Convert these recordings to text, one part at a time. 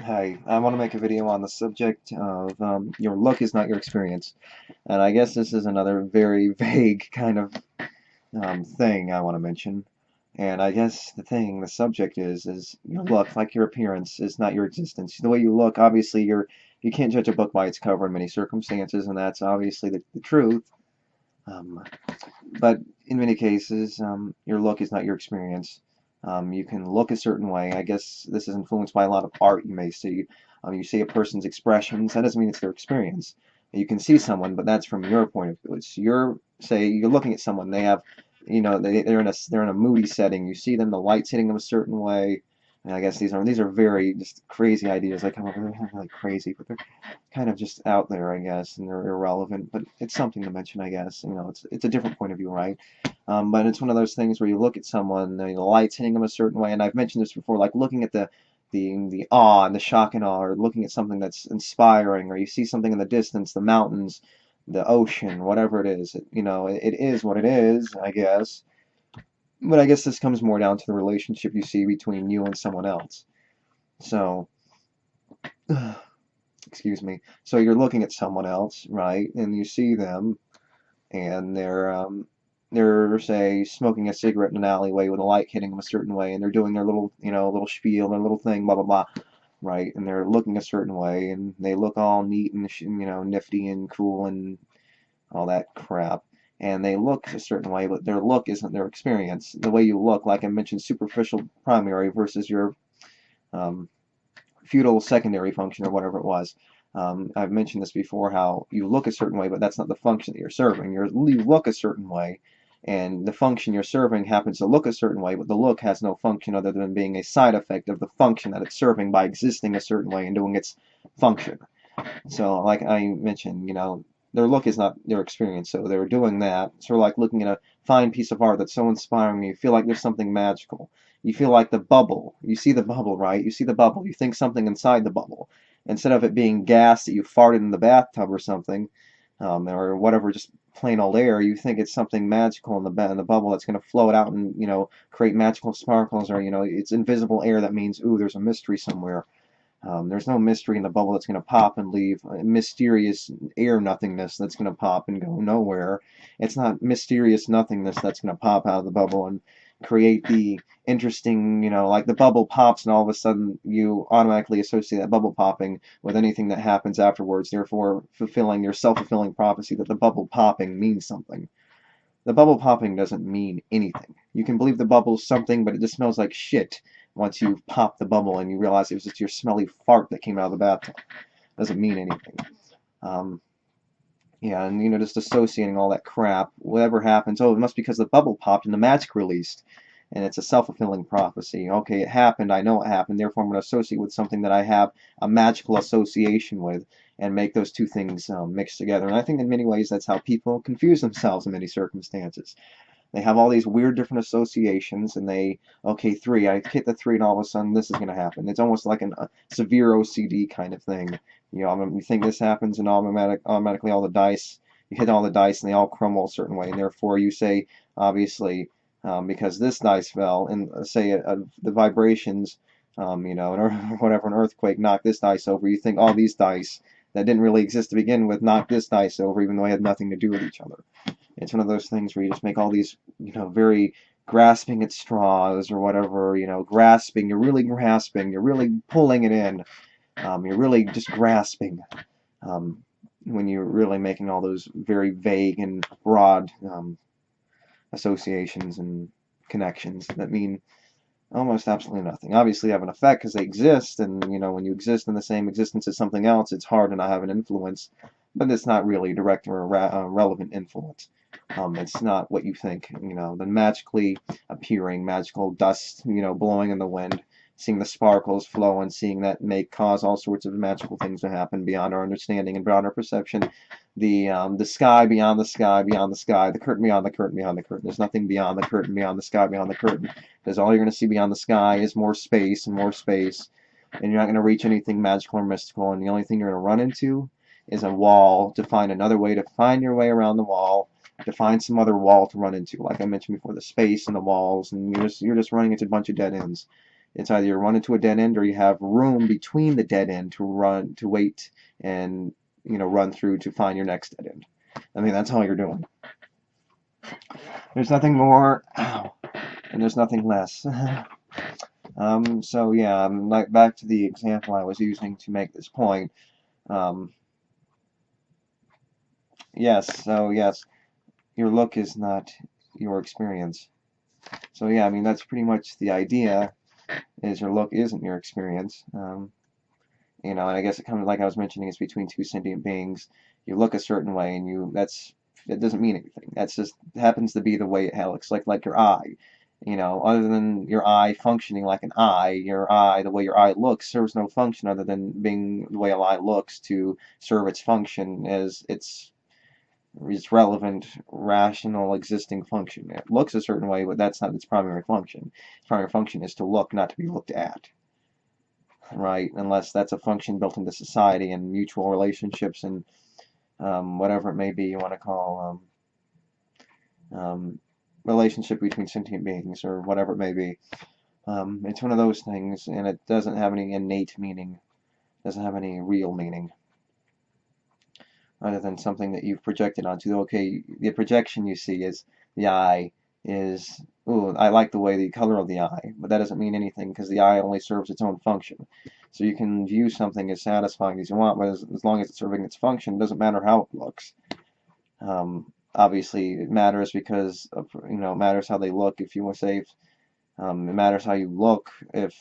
Hi, I want to make a video on the subject of your look is not your experience. And I guess this is another very vague kind of thing I want to mention. And I guess the subject is your look, like your appearance, is not your existence. The way you look, obviously, you can't judge a book by its cover in many circumstances, and that's obviously the truth. Um, but in many cases, your look is not your experience. You can look a certain way. I guess this is influenced by a lot of art you may see. You see a person's expressions. That doesn't mean it's their experience. You can see someone, but that's from your point of view. It's your say you're looking at someone. They have, they're in a moody setting. You see them. The light's hitting them a certain way. And I guess these are very just crazy ideas. I come up with really crazy, but they're kind of just out there, I guess, and they're irrelevant, but it's something to mention, I guess. It's a different point of view, right? But it's one of those things where you look at someone, the light's hitting them a certain way, and I've mentioned this before, like looking at the awe and the shock and awe, or looking at something that's inspiring, or you see something in the distance, the mountains, the ocean, whatever it is. It is what it is, I guess. But I guess this comes more down to the relationship you see between you and someone else. So, excuse me. So you're looking at someone else, right? And you see them, and they're say smoking a cigarette in an alleyway with a light hitting them a certain way, and they're doing their little little spiel, their little thing, blah blah blah, right? And they're looking a certain way, and they look all neat and nifty and cool and all that crap. And they look a certain way, but their look isn't their experience. The way you look, like I mentioned, superficial primary versus your um, feudal secondary function or whatever it was. I've mentioned this before, how you look a certain way, but that's not the function that you're serving. You look a certain way, and the function you're serving happens to look a certain way, but the look has no function other than being a side effect of the function that it's serving by existing a certain way and doing its function. So, like I mentioned, their look is not their experience, so they're doing that. Sort of like looking at a fine piece of art that's so inspiring, you feel like there's something magical. You feel like the bubble. You see the bubble, right? You see the bubble. You think something inside the bubble. Instead of it being gas that you farted in the bathtub or something, or whatever, just plain old air, you think it's something magical in the bubble that's going to float out and create magical sparkles, or it's invisible air that means, ooh, there's a mystery somewhere. There's no mystery in the bubble that's going to pop and leave mysterious air nothingness that's going to pop and go nowhere. It's not mysterious nothingness that's going to pop out of the bubble and create the interesting, like the bubble pops and all of a sudden you automatically associate that bubble popping with anything that happens afterwards, therefore fulfilling your self-fulfilling prophecy that the bubble popping means something. The bubble popping doesn't mean anything. You can believe the bubble's something, but it just smells like shit once you've popped the bubble and you realize it was just your smelly fart that came out of the bathtub. Doesn't mean anything. Um, yeah, and just associating all that crap, whatever happens, oh, it must be because the bubble popped and the magic released. And it's a self-fulfilling prophecy. Okay, it happened, I know it happened, therefore I'm going to associate with something that I have a magical association with and make those two things mix together. And I think in many ways that's how people confuse themselves in many circumstances. They have all these weird different associations, and okay, three, I hit the three, and all of a sudden this is going to happen. It's almost like a severe OCD kind of thing. You think this happens, and automatically all the dice, you hit all the dice, and they all crumble a certain way, and therefore you say, obviously, because this dice fell, and say the vibrations, or whatever, an earthquake knocked this dice over, you think all these dice that didn't really exist to begin with knocked this dice over, even though they had nothing to do with each other. It's one of those things where you just make all these, very grasping at straws or whatever, grasping, you're really grasping, you're really pulling it in, you're really just grasping, when you're really making all those very vague and broad associations and connections that mean almost absolutely nothing. Obviously, they have an effect because they exist, and when you exist in the same existence as something else, it's hard to not have an influence, but it's not really direct or relevant influence. It's not what you think. The magically appearing, magical dust, blowing in the wind, seeing the sparkles flow and seeing that may cause all sorts of magical things to happen beyond our understanding and beyond our perception. The sky beyond the sky beyond the sky, the curtain beyond the curtain beyond the curtain. There's nothing beyond the curtain beyond the sky beyond the curtain, because all you're going to see beyond the sky is more space and more space, and you're not going to reach anything magical or mystical, and the only thing you're going to run into is a wall to find another way to find your way around the wall, to find some other wall to run into. Like I mentioned before, the space and the walls, and you're just running into a bunch of dead ends. It's either you run into a dead end or you have room between the dead end to wait and run through to find your next dead end. I mean, that's all you're doing. There's nothing more, and there's nothing less. So yeah, like back to the example I was using to make this point. Yes, so yes, your look is not your experience. So yeah, I mean that's pretty much the idea. Is your look isn't your experience. And I guess it comes like I was mentioning, it's between two sentient beings. You look a certain way, and it doesn't mean anything. That's just happens to be the way it looks, like your eye. Other than your eye functioning like an eye, the way your eye looks, serves no function other than being the way a eye looks to serve its function as its relevant, rational, existing function. It looks a certain way, but that's not its primary function. Its primary function is to look, not to be looked at. Right? Unless that's a function built into society and mutual relationships and whatever it may be you want to call relationship between sentient beings or whatever it may be. It's one of those things, and it doesn't have any innate meaning, doesn't have any real meaning, other than something that you've projected onto. Okay, the projection you see is the eye is, ooh, I like the way the color of the eye, but that doesn't mean anything because the eye only serves its own function. So you can view something as satisfying as you want, but as long as it's serving its function, it doesn't matter how it looks. Obviously, it matters because it matters how they look. If you want to say, it matters how you look if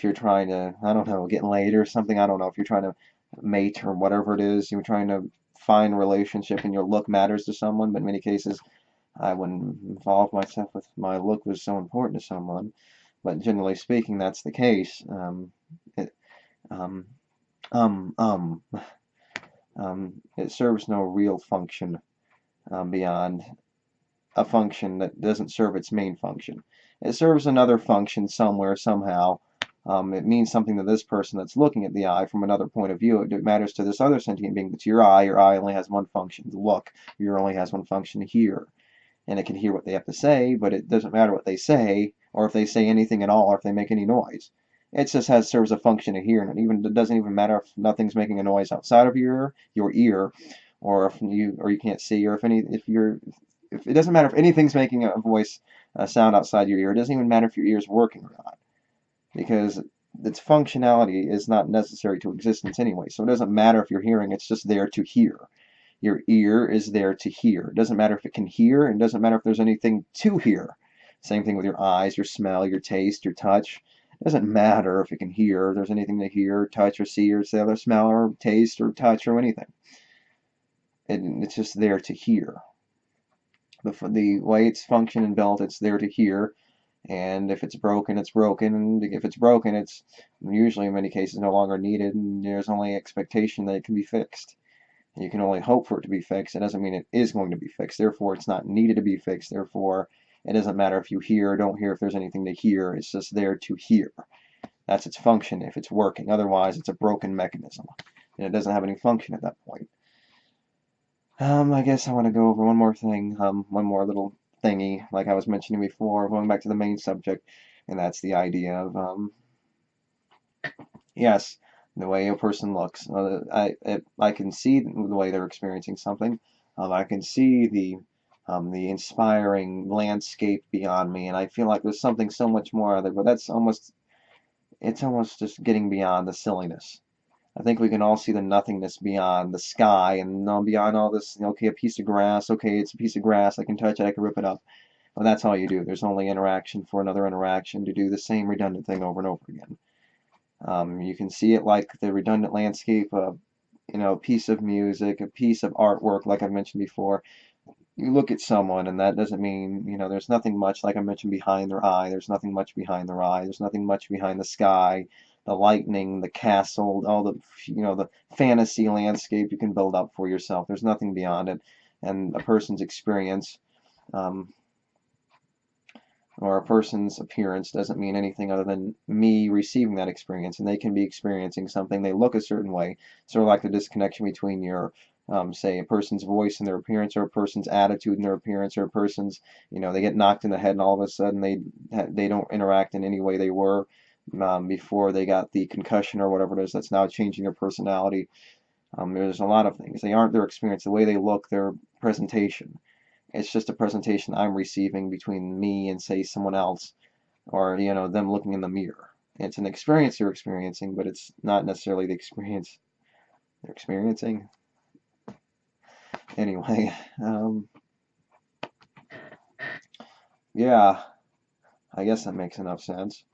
you're trying to, I don't know, get laid or something. I don't know if you're trying to mate or whatever it is. You're trying to find a relationship, and your look matters to someone. But in many cases, I wouldn't involve myself if my look was so important to someone. But generally speaking, that's the case. It, um, um, um, it serves no real function beyond a function that doesn't serve its main function. It serves another function somewhere, somehow. It means something to this person that's looking at the eye from another point of view. It matters to this other sentient being that's your eye. Your eye only has one function, to look. Your only has one function, to hear. And it can hear what they have to say, but it doesn't matter what they say, or if they say anything at all, or if they make any noise. It just serves a function to hear, and it doesn't even matter if nothing's making a noise outside of your ear, or if you can't see, or if it doesn't matter if anything's making a sound outside your ear. It doesn't even matter if your ear is working or not, because its functionality is not necessary to existence anyway. So it doesn't matter if you're hearing; it's just there to hear. Your ear is there to hear. It doesn't matter if it can hear, and it doesn't matter if there's anything to hear. Same thing with your eyes, your smell, your taste, your touch. It doesn't matter if it can hear, if there's anything to hear, touch, or see, or say, or smell, or taste, or touch, or anything. It's just there to hear. The way it's functioned and built, it's there to hear. And if it's broken, it's broken. And if it's broken, it's usually in many cases no longer needed, and there's only expectation that it can be fixed. You can only hope for it to be fixed. It doesn't mean it is going to be fixed. Therefore, it's not needed to be fixed. Therefore, it doesn't matter if you hear or don't hear, if there's anything to hear. It's just there to hear. That's its function if it's working. Otherwise, it's a broken mechanism, and it doesn't have any function at that point. I guess I want to go over one more thing, one more little thingy, like I was mentioning before, going back to the main subject, and that's the idea of, yes, the way a person looks. I can see the way they're experiencing something. I can see the inspiring landscape beyond me, and I feel like there's something so much more out there. But it's almost just getting beyond the silliness. I think we can all see the nothingness beyond the sky and beyond all this. Okay, a piece of grass. Okay, it's a piece of grass. I can touch it. I can rip it up. Well, that's all you do. There's only interaction for another interaction to do the same redundant thing over and over again. You can see it like the redundant landscape of, a piece of music, a piece of artwork, like I've mentioned before. You look at someone, and that doesn't mean, there's nothing much, like I mentioned, behind their eye. There's nothing much behind their eye. There's nothing much behind the sky, the lightning, the castle, all the fantasy landscape you can build up for yourself. There's nothing beyond it. And a person's experience, or a person's appearance doesn't mean anything other than me receiving that experience, and they can be experiencing something. They look a certain way, sort of like the disconnection between your say a person's voice and their appearance, or a person's attitude and their appearance, or a person's, they get knocked in the head and all of a sudden they don't interact in any way they were before they got the concussion or whatever it is that's now changing their personality. There's a lot of things. They aren't their experience, the way they look, their presentation. It's just a presentation I'm receiving between me and, say, someone else, or, them looking in the mirror. It's an experience they're experiencing, but it's not necessarily the experience they're experiencing. Anyway, yeah, I guess that makes enough sense.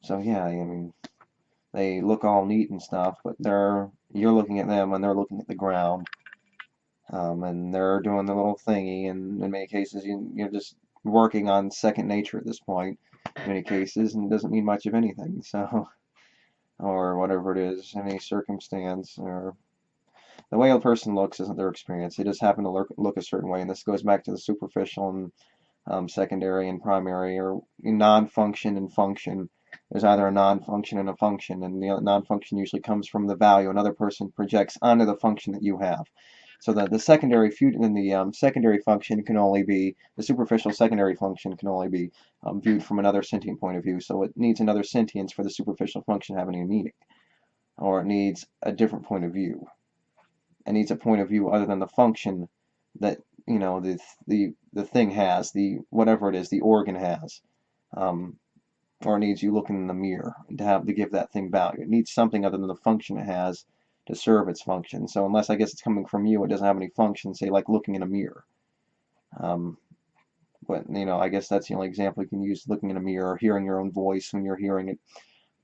So yeah, I mean, they look all neat and stuff, but you're looking at them and they're looking at the ground, and they're doing the little thingy, and in many cases you're just working on second nature at this point, in many cases, and it doesn't mean much of anything, so, or whatever it is, any circumstance, or the way a person looks isn't their experience. They just happen to look a certain way, and this goes back to the superficial and secondary and primary, or non-function and function. There's either a non-function and a function, and the non-function usually comes from the value another person projects onto the function that you have. So the secondary secondary function can only be, the superficial secondary function can only be viewed from another sentient point of view. So it needs another sentience for the superficial function to have any meaning, or it needs a different point of view. It needs a point of view other than the function that the thing has, the whatever it is, the organ has, or it needs you looking in the mirror to give that thing value. It needs something other than the function it has to serve its function. So unless, I guess, it's coming from you, it doesn't have any function, say like looking in a mirror. But I guess that's the only example you can use, looking in a mirror, or hearing your own voice when you're hearing it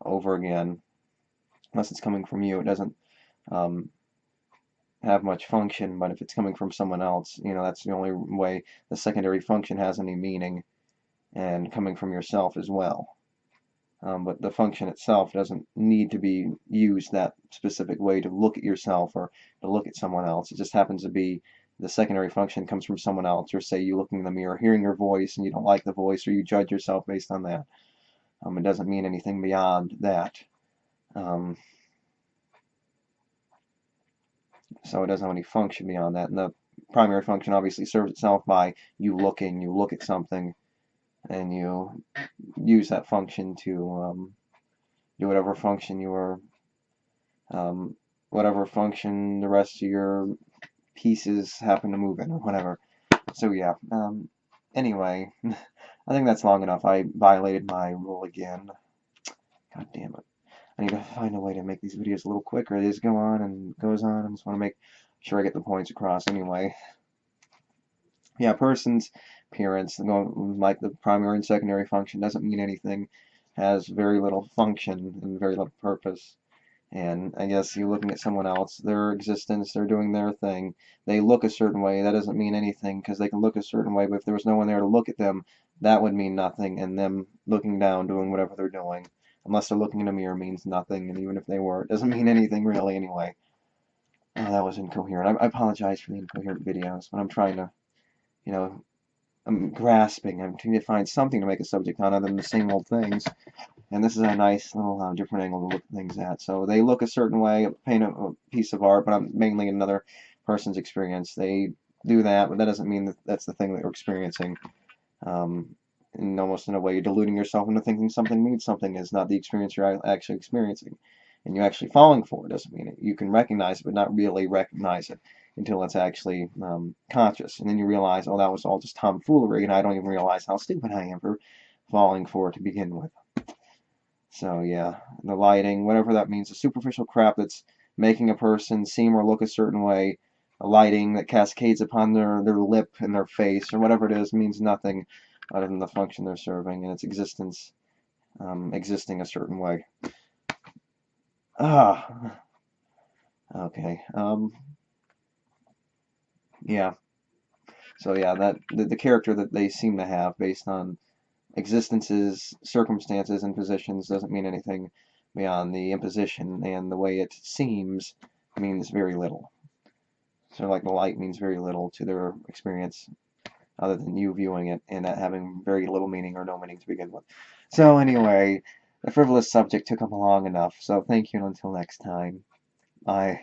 over again. Unless it's coming from you, it doesn't have much function. But if it's coming from someone else, that's the only way the secondary function has any meaning, and coming from yourself as well. But the function itself doesn't need to be used that specific way to look at yourself or to look at someone else. It just happens to be the secondary function comes from someone else, or say you looking in the mirror, hearing your voice, and you don't like the voice, or you judge yourself based on that. It doesn't mean anything beyond that. So it doesn't have any function beyond that. And the primary function obviously serves itself by you look at something, and you use that function to do whatever function whatever function the rest of your pieces happen to move in, or whatever. So yeah, anyway, I think that's long enough. I violated my rule again. God damn it. I need to find a way to make these videos a little quicker. They just go on and goes on. I just want to make sure I get the points across anyway. Yeah, person's appearance, like the primary and secondary function, doesn't mean anything, has very little function and very little purpose. And I guess you're looking at someone else, their existence, they're doing their thing. They look a certain way. That doesn't mean anything, because they can look a certain way, but if there was no one there to look at them, that would mean nothing, and them looking down, doing whatever they're doing, unless they're looking in a mirror, means nothing, and even if they were, it doesn't mean anything really anyway. Oh, that was incoherent. I apologize for the incoherent videos, but I'm trying to, I'm grasping. I'm trying to find something to make a subject on other than the same old things. And this is a nice little different angle to look at things at. So they look a certain way, paint a piece of art, but I'm mainly another person's experience. They do that, but that doesn't mean that that's the thing that you're experiencing. And almost in a way, you're deluding yourself into thinking something means something is not the experience you're actually experiencing. And you're actually falling for it doesn't mean it. You can recognize it, but not really recognize it until it's actually conscious. And then you realize, oh, that was all just tomfoolery, and I don't even realize how stupid I am for falling for it to begin with. So yeah, the lighting, whatever that means, the superficial crap that's making a person seem or look a certain way, a lighting that cascades upon their lip and their face, or whatever it is, means nothing other than the function they're serving and its existence, existing a certain way. Okay. Yeah. So yeah, that the character that they seem to have based on existences, circumstances, and positions doesn't mean anything beyond the imposition, and the way it seems means very little. So like the light means very little to their experience other than you viewing it and that having very little meaning or no meaning to begin with. So anyway, the frivolous subject took up long enough, so thank you and until next time. Bye.